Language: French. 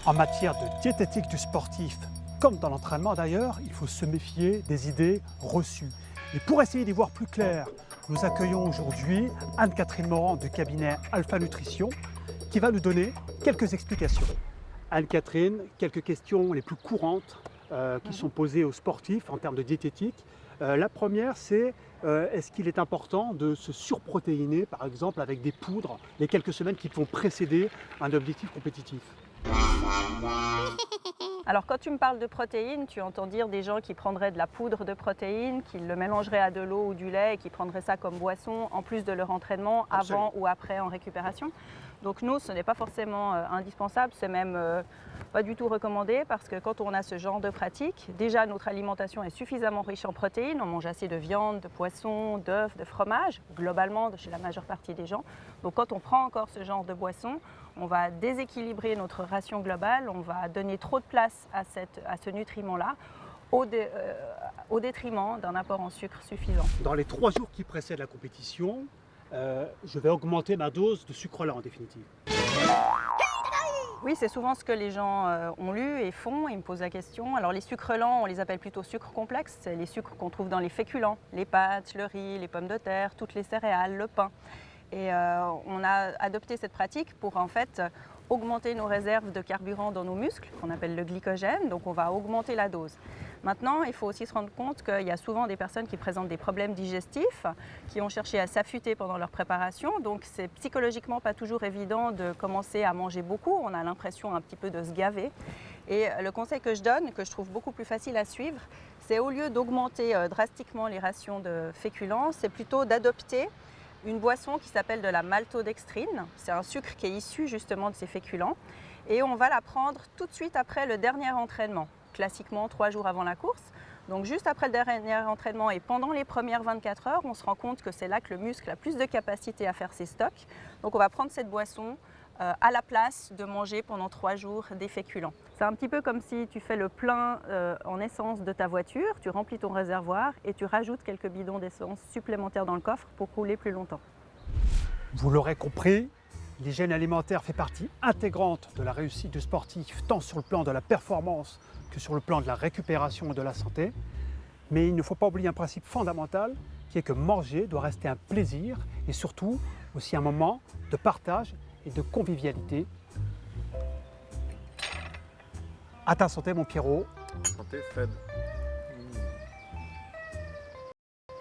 En matière de diététique du sportif, comme dans l'entraînement d'ailleurs, il faut se méfier des idées reçues. Et pour essayer d'y voir plus clair, nous accueillons aujourd'hui Anne-Catherine Morand du cabinet Alpha Nutrition qui va nous donner quelques explications. Anne-Catherine, quelques questions les plus courantes qui sont posées aux sportifs en termes de diététique. La première, c'est est-ce qu'il est important de se surprotéiner, par exemple, avec des poudres les quelques semaines qui vont précéder un objectif compétitif? Alors quand tu me parles de protéines, tu entends dire des gens qui prendraient de la poudre de protéines, qui le mélangeraient à de l'eau ou du lait et qui prendraient ça comme boisson en plus de leur entraînement Absolument. avant ou après en récupération. Donc nous, ce n'est pas forcément indispensable, c'est même pas du tout recommandé parce que quand on a ce genre de pratique, déjà notre alimentation est suffisamment riche en protéines, on mange assez de viande, de poisson, d'œufs, de fromage, globalement chez la majeure partie des gens. Donc quand on prend encore ce genre de boisson, on va déséquilibrer notre ration globale, on va donner trop de place à ce nutriment-là au détriment d'un apport en sucre suffisant. Dans les 3 jours qui précèdent la compétition, je vais augmenter ma dose de sucre lent en définitive. Oui, c'est souvent ce que les gens ont lu et font et me posent la question. Alors les sucres lents, on les appelle plutôt sucres complexes. C'est les sucres qu'on trouve dans les féculents, les pâtes, le riz, les pommes de terre, toutes les céréales, le pain. Et on a adopté cette pratique pour en fait augmenter nos réserves de carburant dans nos muscles, qu'on appelle le glycogène, donc on va augmenter la dose. Maintenant, il faut aussi se rendre compte qu'il y a souvent des personnes qui présentent des problèmes digestifs, qui ont cherché à s'affûter pendant leur préparation, donc c'est psychologiquement pas toujours évident de commencer à manger beaucoup, on a l'impression un petit peu de se gaver. Et le conseil que je donne, que je trouve beaucoup plus facile à suivre, c'est au lieu d'augmenter drastiquement les rations de féculents, c'est plutôt d'adopter une boisson qui s'appelle de la maltodextrine. C'est un sucre qui est issu justement de ces féculents et on va la prendre tout de suite après le dernier entraînement, classiquement 3 jours avant la course. Donc juste après le dernier entraînement et pendant les premières 24 heures, on se rend compte que c'est là que le muscle a plus de capacité à faire ses stocks. Donc on va prendre cette boisson à la place de manger pendant 3 jours des féculents. C'est un petit peu comme si tu fais le plein en essence de ta voiture, tu remplis ton réservoir et tu rajoutes quelques bidons d'essence supplémentaires dans le coffre pour rouler plus longtemps. Vous l'aurez compris, l'hygiène alimentaire fait partie intégrante de la réussite du sportif, tant sur le plan de la performance que sur le plan de la récupération et de la santé. Mais il ne faut pas oublier un principe fondamental qui est que manger doit rester un plaisir et surtout aussi un moment de partage et de convivialité. À ta santé mon Pierrot. Santé, Fred.